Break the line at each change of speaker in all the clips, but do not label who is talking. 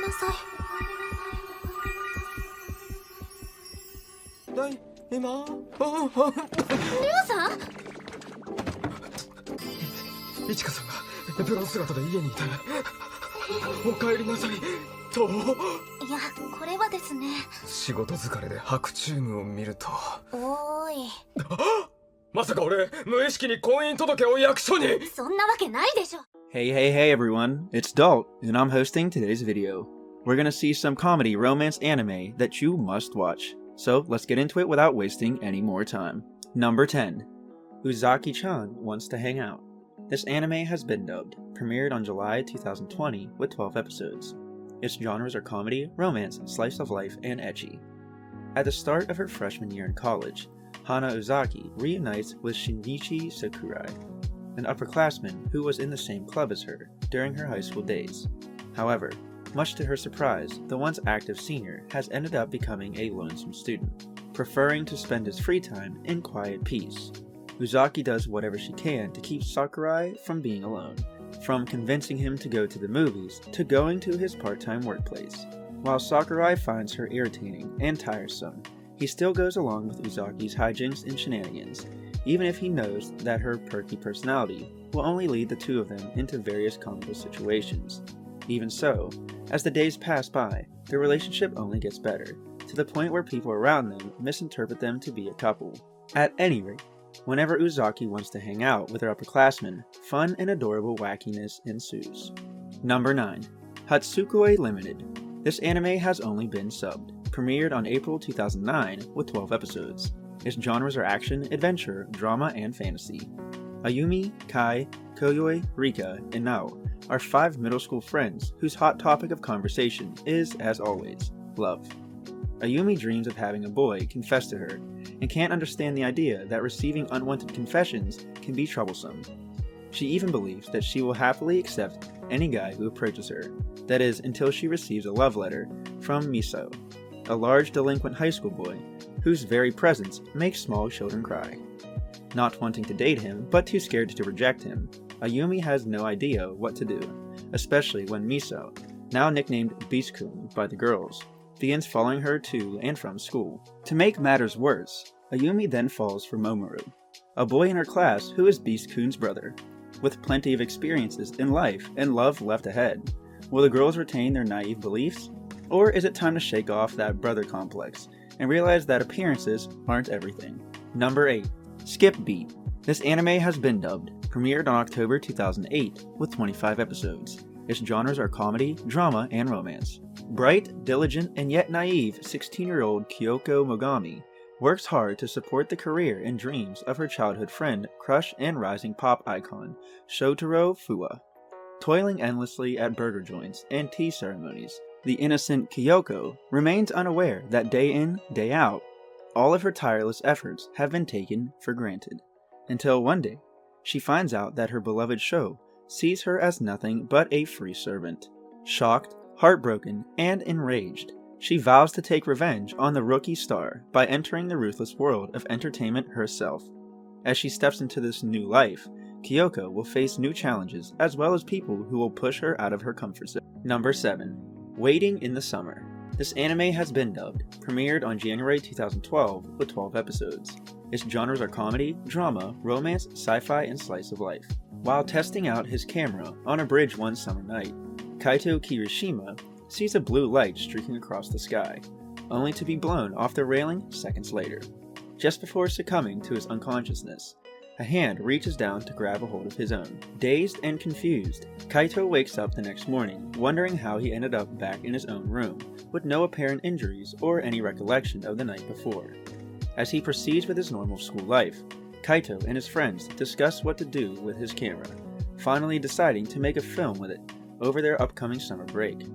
なさい。
今
リュウさん？
いちかさんがエプロン姿で家にいて、お帰りなさいと。
いや、これはですね。
仕事疲れで白チュームを見ると。
おーい。
まさか俺、無意識に婚姻届を役所に。
そんなわけないでしょ。
Hey everyone, it's Dalt, and I'm hosting today's video. We're gonna see some comedy romance anime that you must watch. So let's get into it without wasting any more time. Number 10. Uzakichan Wants to Hang Out. This anime has been dubbed, premiered on July 2020 with 12 episodes. Its genres are comedy, romance, slice of life, and ecchi. At the start of her freshman year in college, Hana Uzaki reunites with Shinichi Sakurai, an upperclassman who was in the same club as her during her high school days. However, much to her surprise, the once active senior has ended up becoming a lonesome student, preferring to spend his free time in quiet peace. Uzaki does whatever she can to keep Sakurai from being alone, from convincing him to go to the movies to going to his part-time workplace. While Sakurai finds her irritating and tiresome, he still goes along with Uzaki's hijinks and shenanigans, even if he knows that her perky personality will only lead the two of them into various comical situations. Even so, as the days pass by, their relationship only gets better, to the point where people around them misinterpret them to be a couple. At any rate, whenever Uzaki wants to hang out with her upperclassmen, fun and adorable wackiness ensues. Number 9. Hatsukoi Limited. This anime has only been subbed, premiered on April 2009 with 12 episodes. Its genres are action, adventure, drama, and fantasy. Ayumi, Kai, Koyoi, Rika, and Nao are 5 middle school friends whose hot topic of conversation is, as always, love. Ayumi dreams of having a boy confess to her, and can't understand the idea that receiving unwanted confessions can be troublesome. She even believes that she will happily accept any guy who approaches her, that is, until she receives a love letter from Miso, a large delinquent high school boy whose very presence makes small children cry. Not wanting to date him, but too scared to reject him, Ayumi has no idea what to do, especially when Miso, now nicknamed Beast-kun by the girls, begins following her to and from school. To make matters worse, Ayumi then falls for Momoru, a boy in her class who is Beast-kun's brother. With plenty of experiences in life and love left ahead, will the girls retain their naive beliefs? Or is it time to shake off that brother complex and realize that appearances aren't everything? Number 8. Skip Beat. This anime has been dubbed, premiered on October 2008 with 25 episodes. Its genres are comedy, drama, and romance. Bright, diligent, and yet naive 16-year-old Kyoko Mogami works hard to support the career and dreams of her childhood friend, crush, and rising pop icon, Shotaro Fuwa. Toiling endlessly at burger joints and tea ceremonies, the innocent Kyoko remains unaware that day in, day out, all of her tireless efforts have been taken for granted. Until one day, she finds out that her beloved Sho sees her as nothing but a free servant. Shocked, heartbroken, and enraged, she vows to take revenge on the rookie star by entering the ruthless world of entertainment herself. As she steps into this new life, Kyoko will face new challenges as well as people who will push her out of her comfort zone. Number 7. Waiting in the Summer. This anime has been dubbed, premiered on January 2012 with 12 episodes. Its genres are comedy, drama, romance, sci-fi, and slice of life. While testing out his camera on a bridge one summer night, Kaito Kirishima sees a blue light streaking across the sky, only to be blown off the railing seconds later. Just before succumbing to his unconsciousness, a hand reaches down to grab a hold of his own. Dazed and confused, Kaito wakes up the next morning, wondering how he ended up back in his own room, with no apparent injuries or any recollection of the night before. As he proceeds with his normal school life, Kaito and his friends discuss what to do with his camera, finally deciding to make a film with it over their upcoming summer break.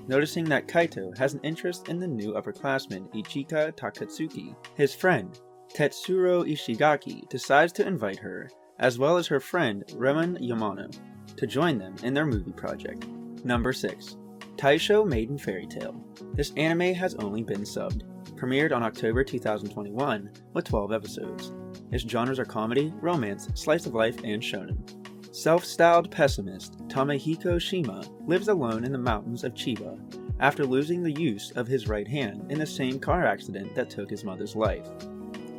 Noticing that Kaito has an interest in the new upperclassman Ichika Takatsuki, his friend, Tetsuro Ishigaki, decides to invite her, as well as her friend Remen Yamano, to join them in their movie project. Number 6. Taisho Maiden Fairy Tale. This anime has only been subbed, premiered on October 2021 with 12 episodes. Its genres are comedy, romance, slice of life, and shonen. Self-styled pessimist Tamehiko Shima lives alone in the mountains of Chiba after losing the use of his right hand in the same car accident that took his mother's life.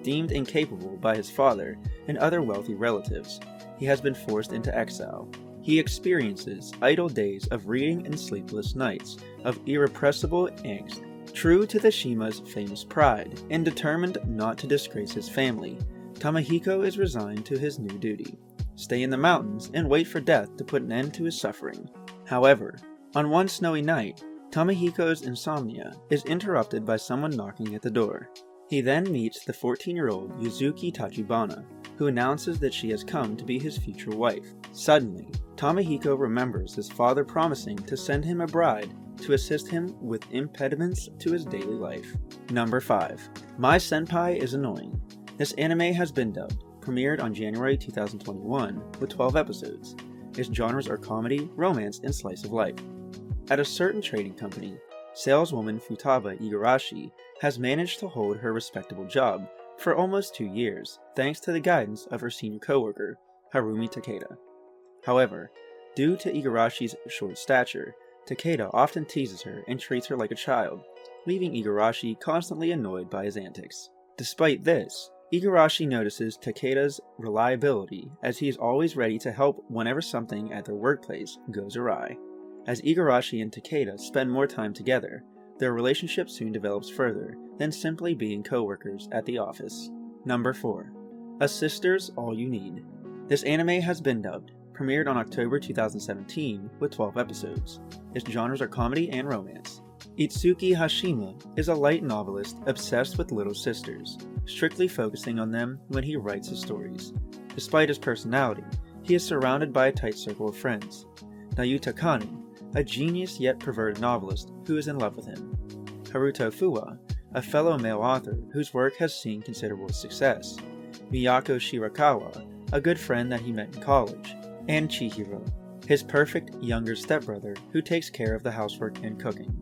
Deemed incapable by his father and other wealthy relatives, he has been forced into exile. He experiences idle days of reading and sleepless nights of irrepressible angst. True to the Shima's famous pride and determined not to disgrace his family, Tamahiko is resigned to his new duty: stay in the mountains and wait for death to put an end to his suffering. However, on one snowy night, Tamahiko's insomnia is interrupted by someone knocking at the door. He then meets the 14-year-old Yuzuki Tachibana, who announces that she has come to be his future wife. Suddenly, Tamahiko remembers his father promising to send him a bride to assist him with impediments to his daily life. Number 5. My Senpai is Annoying. This anime has been dubbed, premiered on January 2021 with 12 episodes. Its genres are comedy, romance, and slice of life. At a certain trading company, saleswoman Futaba Igarashi has managed to hold her respectable job for almost 2 years, thanks to the guidance of her senior coworker, Harumi Takeda. However, due to Igarashi's short stature, Takeda often teases her and treats her like a child, leaving Igarashi constantly annoyed by his antics. Despite this, Igarashi notices Takeda's reliability, as he is always ready to help whenever something at their workplace goes awry. As Igarashi and Takeda spend more time together, their relationship soon develops further than simply being co-workers at the office. Number 4. A Sister's All You Need. This anime has been dubbed, premiered on October 2017 with 12 episodes. Its genres are comedy and romance. Itsuki Hashima is a light novelist obsessed with little sisters, strictly focusing on them when he writes his stories. Despite his personality, he is surrounded by a tight circle of friends. Nayuta Kanu, a genius yet perverted novelist who is in love with him. Haruto Fuwa, a fellow male author whose work has seen considerable success. Miyako Shirakawa, a good friend that he met in college. And Chihiro, his perfect younger stepbrother who takes care of the housework and cooking.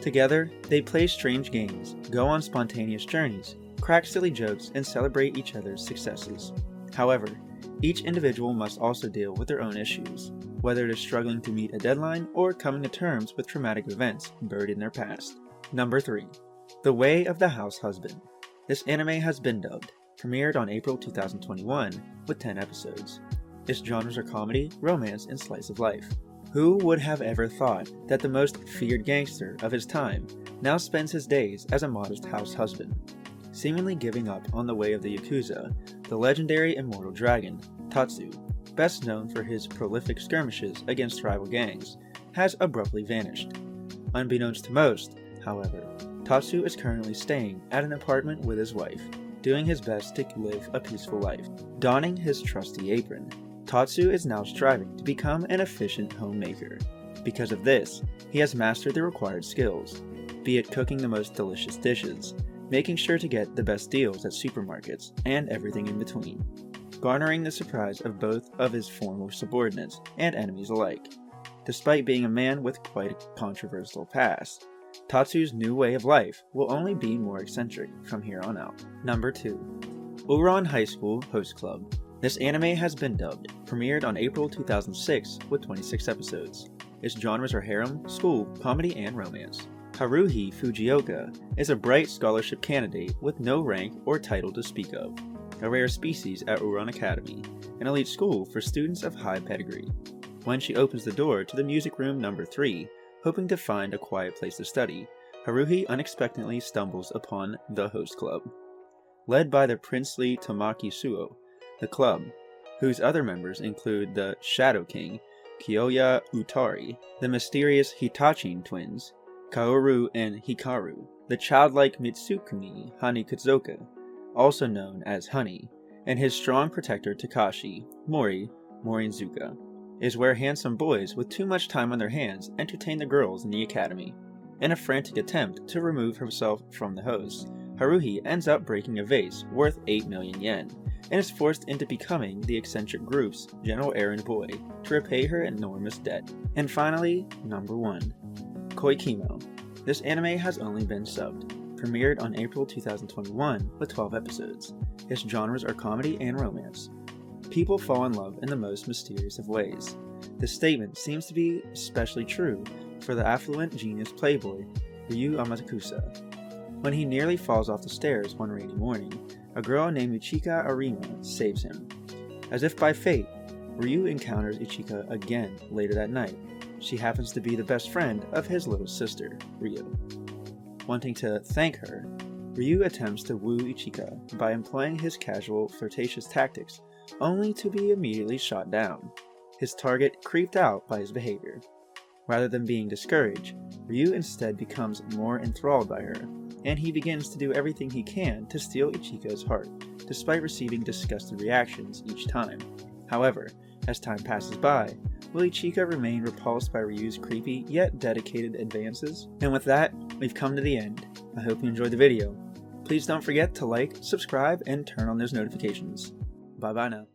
Together, they play strange games, go on spontaneous journeys, crack silly jokes, and celebrate each other's successes. However, each individual must also deal with their own issues, whether it is struggling to meet a deadline or coming to terms with traumatic events buried in their past. Number 3. The Way of the House Husband. This anime has been dubbed, premiered on April 2021 with 10 episodes. Its genres are comedy, romance, and slice of life. Who would have ever thought that the most feared gangster of his time now spends his days as a modest house husband? Seemingly giving up on the way of the Yakuza, the legendary immortal dragon, Tatsu, best known for his prolific skirmishes against rival gangs, has abruptly vanished. Unbeknownst to most, however, Tatsu is currently staying at an apartment with his wife, doing his best to live a peaceful life. Donning his trusty apron, Tatsu is now striving to become an efficient homemaker. Because of this, he has mastered the required skills, be it cooking the most delicious dishes, making sure to get the best deals at supermarkets, and everything in between, garnering the surprise of both of his former subordinates and enemies alike. Despite being a man with quite a controversial past, Tatsu's new way of life will only be more eccentric from here on out. Number 2. Uran High School Host Club. This anime has been dubbed, premiered on April 2006 with 26 episodes. Its genres are harem, school, comedy, and romance. Haruhi Fujioka is a bright scholarship candidate with no rank or title to speak of, a rare species at Uran Academy, an elite school for students of high pedigree. When she opens the door to the music room number 3, hoping to find a quiet place to study, Haruhi unexpectedly stumbles upon the host club. Led by the princely Tamaki Suo, the club, whose other members include the Shadow King, Kiyoya Utari, the mysterious Hitachin twins, Kaoru and Hikaru, the childlike Mitsukuni Hanikazoka, also known as Honey, and his strong protector Takashi, Morinzuka, is where handsome boys with too much time on their hands entertain the girls in the academy. In a frantic attempt to remove herself from the host, Haruhi ends up breaking a vase worth 8 million yen, and is forced into becoming the eccentric group's general errand boy to repay her enormous debt. And finally, number 1. Koi Kimo. This anime has only been subbed, premiered on April 2021 with 12 episodes. Its genres are comedy and romance. People fall in love in the most mysterious of ways. This statement seems to be especially true for the affluent genius playboy, Ryu Amakusa. When he nearly falls off the stairs one rainy morning, a girl named Ichika Arima saves him. As if by fate, Ryu encounters Ichika again later that night. She happens to be the best friend of his little sister, Ryo. Wanting to thank her, Ryu attempts to woo Ichika by employing his casual, flirtatious tactics, only to be immediately shot down, his target creeped out by his behavior. Rather than being discouraged, Ryu instead becomes more enthralled by her, and he begins to do everything he can to steal Ichika's heart, despite receiving disgusted reactions each time. However, as time passes by, will Ichika remain repulsed by Ryu's creepy yet dedicated advances? And with that, we've come to the end. I hope you enjoyed the video. Please don't forget to like, subscribe, and turn on those notifications. Bye bye now.